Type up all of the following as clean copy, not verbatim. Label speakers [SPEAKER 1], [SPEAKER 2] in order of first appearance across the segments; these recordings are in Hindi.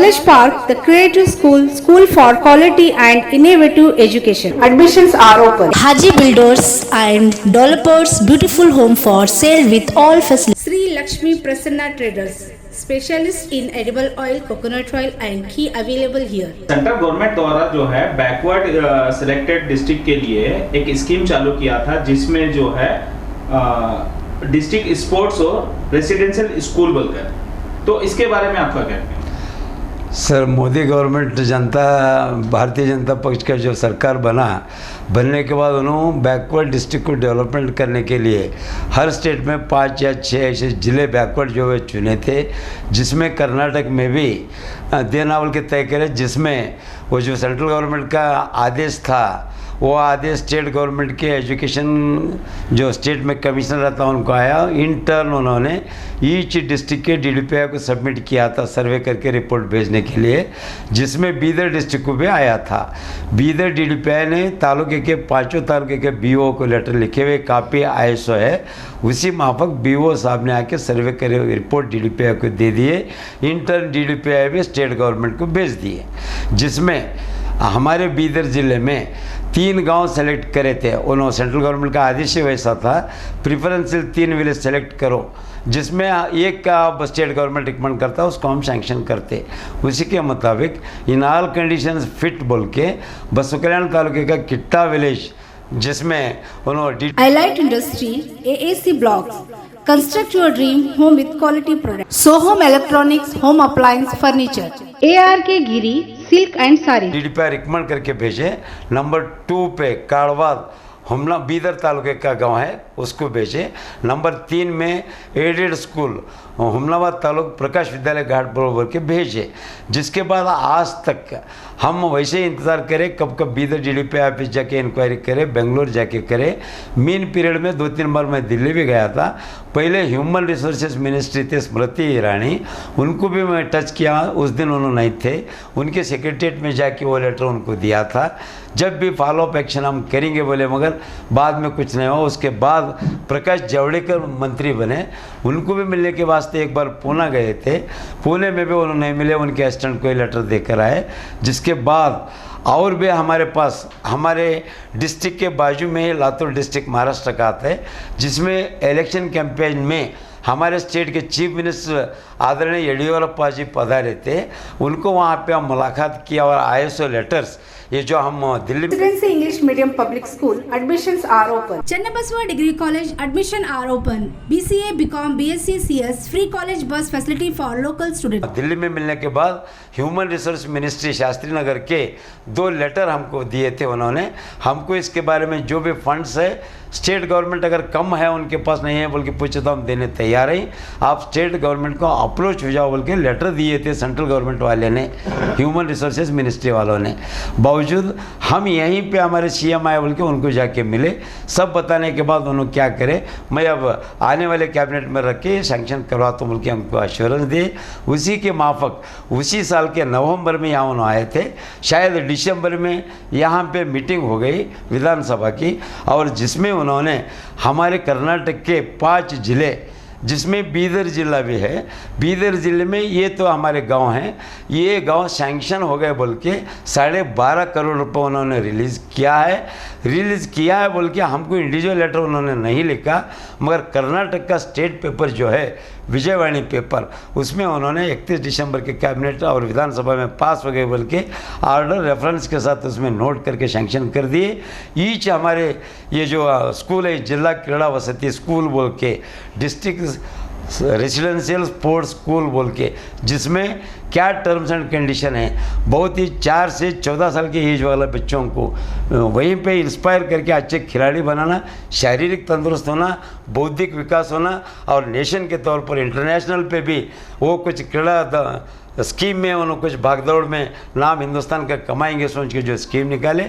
[SPEAKER 1] Knowledge Park, the creative school, school for quality and innovative education. Admissions are open.
[SPEAKER 2] Haji Builders and Developers, beautiful home for sale with all facilities.
[SPEAKER 1] Sri Lakshmi Prasanna Traders, specialist in edible oil, coconut oil and ghee available here.
[SPEAKER 3] Central government द्वारा जो है बैकवर्ड सिलेक्टेड डिस्ट्रिक्ट के लिए एक स्कीम चालू किया था जिसमें जो है डिस्ट्रिक्ट स्पोर्ट्स और रेसिडेंशियल स्कूल बोलकर, तो इसके बारे में आपका क्या कहना है?
[SPEAKER 4] सर, मोदी गवर्नमेंट भारतीय जनता पक्ष का जो सरकार बनने के बाद उन्होंने बैकवर्ड डिस्ट्रिक्ट को डेवलपमेंट करने के लिए हर स्टेट में 5 या 6 ऐसे ज़िले बैकवर्ड जो है चुने थे, जिसमें कर्नाटक में भी देनावल के तय करे, जिसमें वो जो सेंट्रल गवर्नमेंट का आदेश था वो आदेश स्टेट गवर्नमेंट के एजुकेशन जो स्टेट में कमिश्नर रहता उनको आया। इन टर्न उन्होंने ईच डिस्ट्रिक्ट के डीडीपीआई को सबमिट किया था सर्वे करके रिपोर्ट भेजने के लिए, जिसमें बीदर डिस्ट्रिक्ट को भी आया था। बीदर डीडीपीआई ने तालुके के 5 तालुके के बीओ को लेटर लिखे हुए कापी ISO है, उसी माफक बीओ साहब ने आके सर्वे करे रिपोर्ट डीडीपीआई को दे दिए। इन टर्न डीडीपीआई भी स्टेट गवर्नमेंट को भेज दिए, जिसमें हमारे बीदर ज़िले में 3 गांव सेलेक्ट करे थे। उन्होंने सेंट्रल गवर्नमेंट का आदेश ही वैसा था, प्रिफरेंशियल 3 विलेज सेलेक्ट करो, जिसमें एक का स्टेट गवर्नमेंट रिकमेंड करता है उसको हम सैंक्शन करते। उसी के मुताबिक इन ऑल कंडीशंस फिट बोल के बसु कल्याण तालुके का किट्टा विलेज, जिसमें उन्होंने
[SPEAKER 1] Allied Industry, AAC Blocks. Construct your dream home with quality products. Sohom Electronics, Home Appliance Furniture. ARK Giri, Silk and Sari.
[SPEAKER 4] DDPI recommend करके भेजे। नंबर 2 पे काड़वाद हमला बीदर तालुके का गांव है उसको भेजे। नंबर 3 में एडेड स्कूल हमलाबाद तालुक प्रकाश विद्यालय घाट बरोबर के भेजे। जिसके बाद आज तक हम वैसे ही इंतज़ार करें कब कब बीदर डीडीपीआई ऑफिस जाके इंक्वायरी करें, बेंगलोर जाके करें। मीन पीरियड में 2-3 बार मैं दिल्ली भी गया था। पहले ह्यूमन रिसोर्सेज मिनिस्ट्री थे स्मृति ईरानी, उनको भी मैं टच किया, उस दिन उन्होंने नहीं थे। उनके सेक्रेटरीट में जाके वो लेटर उनको दिया था। जब भी फॉलोअप एक्शन हम करेंगे बोले, मगर बाद में कुछ नहीं हुआ। उसके बाद प्रकाश जावड़ेकर मंत्री बने, उनको भी मिलने के वास्ते एक बार पूना गए थे। पुणे में भी उन्होंने नहीं मिले, उनके असिस्टेंट को लेटर देकर आए। जिसके बाद और भी हमारे पास हमारे डिस्ट्रिक्ट के बाजू में ही लातूर डिस्ट्रिक्ट महाराष्ट्र का आता है, जिसमें इलेक्शन कैंपेन में हमारे स्टेट के चीफ मिनिस्टर आदरणीय येडियुरप्पा जी पधारे थे। उनको वहाँ पे हम मुलाकात किया और ISO लेटर्स ये जो हम Delhi
[SPEAKER 1] Residency English Medium Public School. Admissions are open. Channabaswa Degree College. Admission are open. BCA, BCom, BSc, CS. Free college bus facility for local students.
[SPEAKER 4] Delhi में मिलने के बाद human resource ministry Shastri Nagar के 2 लेटर हमको दिए थे उन्होंने। हमको इसके बारे में जो भी फंड्स है स्टेट गवर्नमेंट अगर कम है उनके पास नहीं है बोल के पूछे तो हम देने तैयार हैं, आप स्टेट गवर्नमेंट को अप्रोच हो जाओ बोल के लेटर दिए थे सेंट्रल गवर्नमेंट वाले ने, ह्यूमन रिसोर्सेज मिनिस्ट्री वालों ने। बावजूद हम यहीं पे हमारे CM आए बोल के उनको जाके मिले। सब बताने के बाद उन्होंने क्या करे, मैं अब आने वाले कैबिनेट में रख के सैंक्शन करवाता हूँ बोल के हमको एश्योरेंस दिए। उसी के माफक उसी साल के नवंबर में यहाँ उन्होंने आए थे। शायद दिसंबर में यहाँ पे मीटिंग हो गई विधानसभा की, और जिसमें उन्होंने हमारे कर्नाटक के 5 ज़िले जिसमें बीदर ज़िला भी है, बीदर ज़िले में ये तो हमारे गांव हैं, ये गांव सैंक्शन हो गए बोल के 12.5 करोड़ रुपए उन्होंने रिलीज़ किया है बोल के हमको इंडिविजुअल लेटर उन्होंने नहीं लिखा, मगर कर्नाटक का स्टेट पेपर जो है विजयवाणी पेपर, उसमें उन्होंने 31 दिसंबर के कैबिनेट और विधानसभा में पास हो गए बोल के ऑर्डर रेफरेंस के साथ उसमें नोट करके सैंक्शन कर दिए। ईच हमारे ये जो स्कूल है जिला क्रीड़ा वसति स्कूल बोल के, डिस्ट्रिक्ट रेसिडेंशियल स्पोर्ट्स स्कूल बोल के, जिसमें क्या टर्म्स एंड कंडीशन है, बहुत ही 4 से 14 साल के एज वाले बच्चों को वहीं पे इंस्पायर करके अच्छे खिलाड़ी बनाना, शारीरिक तंदुरुस्त होना, बौद्धिक विकास होना, और नेशन के तौर पर इंटरनेशनल पे भी वो कुछ क्रीड़ा स्कीम में उन्होंने कुछ भागदौड़ में नाम हिंदुस्तान का कमाएंगे सोच के जो स्कीम निकाले,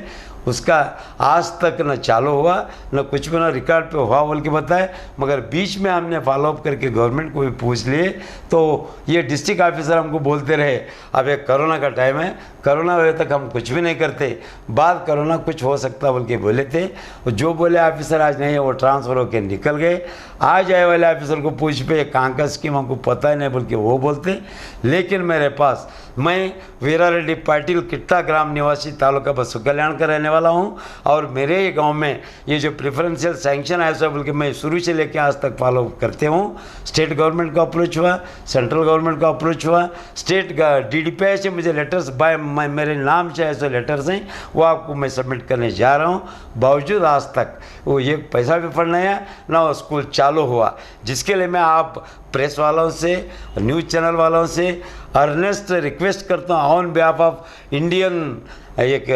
[SPEAKER 4] उसका आज तक न चालू हुआ न कुछ भी, न रिकॉर्ड पे हुआ बोल के बताए। मगर बीच में हमने फॉलोअप करके गवर्नमेंट को भी पूछ लिए तो ये डिस्ट्रिक्ट ऑफिसर हमको बोलते रहे अब एक कोरोना का टाइम है, कोरोना हुए तक हम कुछ भी नहीं करते, बाद कोरोना कुछ हो सकता बोल के बोले थे। और जो बोले ऑफिसर आज नहीं है वो ट्रांसफ़र होकर निकल गए। आज आए वाले ऑफिसर को पूछ पे कहाँ का स्कीम हमको पता ही नहीं बोल के वो बोलते। लेकिन मेरे पास, मैं वीरा रेड्डी पाटिल किट्टा ग्राम निवासी तालुका बसु कल्याण का रहने वाला हूँ और मेरे ही गांव में ये जो प्रेफरेंशियल सैंक्शन आया सब बोल के मैं शुरू से लेकर आज तक फॉलो करते हूँ। स्टेट गवर्नमेंट को अप्रोच हुआ, सेंट्रल गवर्नमेंट को अप्रोच हुआ, स्टेट DDPI से मुझे लेटर्स बाय मेरे नाम से ऐसे लेटर्स हैं वो आपको मैं सबमिट करने जा रहा हूँ। बावजूद आज तक वो ये पैसा भी फंड नहीं आया ना वो स्कूल चालू हुआ, जिसके लिए मैं आप प्रेस वालों से, न्यूज़ चैनल वालों से अर्नेस्ट रिक्वेस्ट करता हूँ ऑन बिहाफ ऑफ इंडियन एक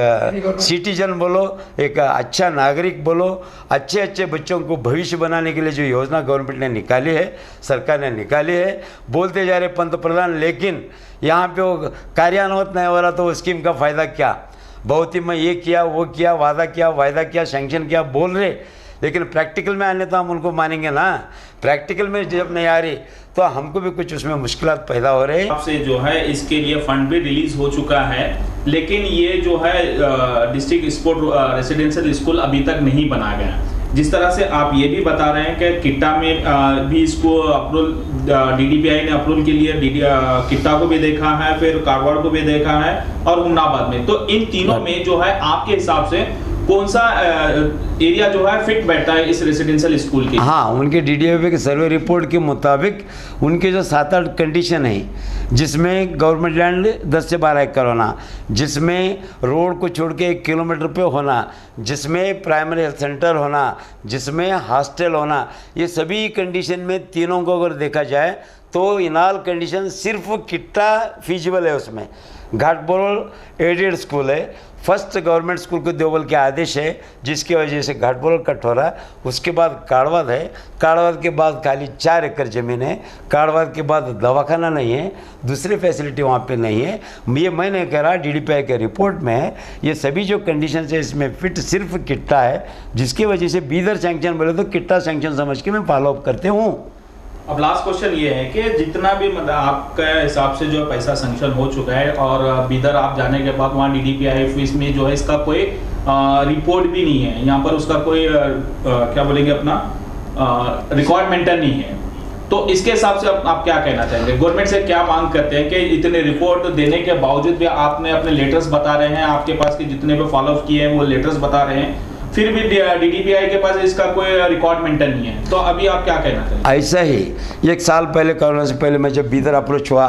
[SPEAKER 4] सिटीजन बोलो, एक अच्छा नागरिक बोलो, अच्छे अच्छे बच्चों को भविष्य बनाने के लिए जो योजना गवर्नमेंट ने निकाली है, सरकार ने निकाली है, बोलते जा रहे पंतप्रधान, लेकिन यहाँ पे वो कार्यान्वित नहीं हो रहा तो वो स्कीम का फ़ायदा क्या। बहुत ही मैं ये किया वो किया, वादा किया, सैंक्शन किया बोल रहे, लेकिन प्रैक्टिकल में आने तो हम उनको मानेंगे ना। प्रैक्टिकल में जब नहीं आ रही तो हमको भी कुछ उसमें मुश्किलात पैदा हो रहे हैं।
[SPEAKER 3] आपसे जो है इसके लिए फंड भी रिलीज हो चुका है, लेकिन ये जो है डिस्ट्रिक्ट स्पोर्ट रेसिडेंशियल स्कूल अभी तक नहीं बना गया। जिस तरह से आप ये भी बता रहे हैं कि किट्टा में भी इसको अप्रूवल DDPI ने अप्रूवल के लिए किट्टा को भी देखा है, फिर कारवाड़ को भी देखा है और उमनाबाद में, तो इन तीनों में जो है आपके हिसाब से कौन सा एरिया जो है फिट बैठता है इस रेसिडेंशियल स्कूल की?
[SPEAKER 4] हाँ, उनके DDPI के सर्वे रिपोर्ट के मुताबिक उनके जो 7-8 कंडीशन है, जिसमें गवर्नमेंट लैंड 10 से 12 एकड़ होना, जिसमें रोड को छोड़ के 1 किलोमीटर पे होना, जिसमें प्राइमरी हेल्थ सेंटर होना, जिसमें हॉस्टल होना, ये सभी कंडीशन में तीनों को अगर देखा जाए तो इन ऑल कंडीशन सिर्फ किट्टा फीजिबल है। उसमें घाटबोल एडेड स्कूल है, फर्स्ट गवर्नमेंट स्कूल को देवबल के आदेश है, जिसकी वजह से घाटबोल कट हो रहा है। उसके बाद काड़वाद है, काड़वाद के बाद खाली 4 एकड़ ज़मीन है, काड़वाद के बाद दवाखाना नहीं है, दूसरी फैसिलिटी वहाँ पे नहीं है। ये मैं नहीं कह रहा, DDPI के रिपोर्ट में है। ये सभी जो कंडीशन है इसमें फिट सिर्फ किट्टा है, जिसकी वजह से बीदर सैंक्शन बोले तो किट्टा सैंक्शन समझ के मैं फॉलोअप करते हूँ।
[SPEAKER 3] अब लास्ट क्वेश्चन ये है कि जितना भी मतलब आपके हिसाब से जो पैसा सैंक्शन हो चुका है और बीदर आप जाने के बाद वहाँ DDPI ऑफिस में जो है इसका कोई रिपोर्ट भी नहीं है, यहाँ पर उसका कोई क्या बोलेंगे अपना रिकॉर्ड मेंटेन नहीं है, तो इसके हिसाब से आप क्या कहना चाहेंगे? गवर्नमेंट से क्या मांग करते हैं कि इतने रिपोर्ट देने के बावजूद भी आपने अपने लेटर्स बता रहे हैं, आपके पास के जितने भी फॉलोअप किए हैं वो लेटर्स बता रहे हैं, फिर भी DDPI के पास इसका कोई रिकॉर्ड मेंटेन नहीं है, तो अभी आप क्या कहना चाहेंगे?
[SPEAKER 4] ऐसा ही 1 साल पहले, कोरोना से पहले मैं जब बीदर अप्रोच हुआ,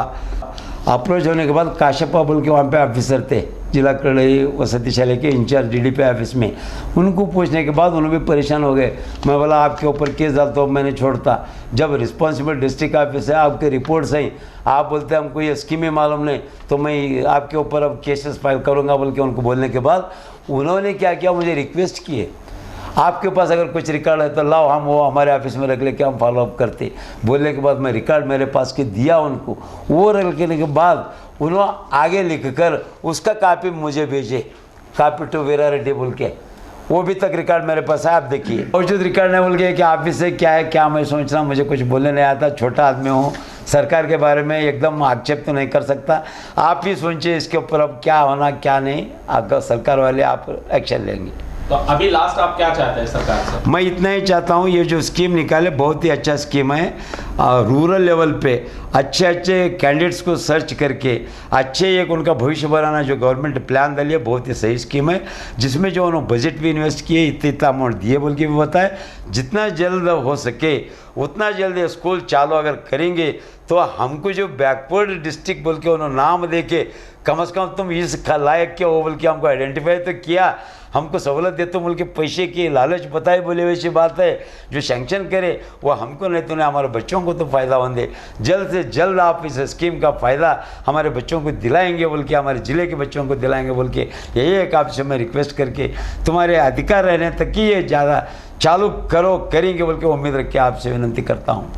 [SPEAKER 4] अप्रोच होने के बाद काशप्पा बोल के वहाँ पे ऑफिसर थे, जिला कड़ई वसतिशालय के इंचार्ज DDPI ऑफिस में, उनको पूछने के बाद उन्होंने भी परेशान हो गए। मैं बोला आपके ऊपर केस डालता हूँ, मैंने छोड़ता। जब रिस्पॉन्सिबल डिस्ट्रिक्ट ऑफिस है, आपके रिपोर्ट्स हैं, आप बोलते हैं हमको ये स्कीमें मालूम नहीं, तो मैं आपके ऊपर अब केसेस फाइल करूँगा बोल के उनको बोलने के बाद उन्होंने क्या किया, मुझे रिक्वेस्ट किए आपके पास अगर कुछ रिकॉर्ड है तो लाओ, हम वो हमारे ऑफिस में रख लेके हम फॉलोअप करते। बोलने के बाद मैं रिकॉर्ड मेरे पास के दिया उनको, वो रखने के बाद उन्होंने आगे लिख कर उसका कापी मुझे भेजे, कॉपी टू वीरा रेड्डी बोल के, वो भी तक रिकॉर्ड मेरे पास है, आप देखिए। और जो रिकॉर्ड नहीं बोल गए कि ऑफिस से क्या है क्या मैं सोच रहा हूँ, मुझे कुछ बोलने नहीं आता, छोटा आदमी हूँ, सरकार के बारे में एकदम आक्षेप तो नहीं कर सकता। आप ही सोचिए इसके ऊपर अब क्या होना क्या नहीं, आपका सरकार वाले आप एक्शन लेंगे।
[SPEAKER 3] तो अभी लास्ट आप क्या चाहते हैं सरकार से?
[SPEAKER 4] मैं इतना ही चाहता हूँ, ये जो स्कीम निकाले बहुत ही अच्छा स्कीम है। रूरल लेवल पे अच्छे अच्छे कैंडिडेट्स को सर्च करके अच्छे एक उनका भविष्य बनाना जो गवर्नमेंट प्लान डाली है, बहुत ही सही स्कीम है, जिसमें जो उन्होंने बजट भी इन्वेस्ट किए, इतना अमाउंट दिए बोल के भी बताए। जितना जल्द हो सके उतना जल्द ये स्कूल चालू अगर करेंगे तो हमको जो बैकवर्ड डिस्ट्रिक्ट बोल के उन्होंने नाम दे के कम से कम तुम इस लायक के हो बोल के हमको आइडेंटिफाई तो किया, हमको सहूलत देते बोल के पैसे की लालच बताए बोले वैसी बात है। जो सैंक्शन करे वो हमको नहीं तो नहीं हमारे बच्चों को तो फ़ायदा होंगे। जल्द से जल्द आप इस स्कीम का फ़ायदा हमारे बच्चों को दिलाएंगे बोल के, हमारे ज़िले के बच्चों को दिलाएंगे बोल के, यही एक आपसे मैं रिक्वेस्ट करके तुम्हारे अधिकार रहने तक कि ये ज़्यादा चालू करेंगे बोल के उम्मीद रख के आपसे विनती करता हूँ।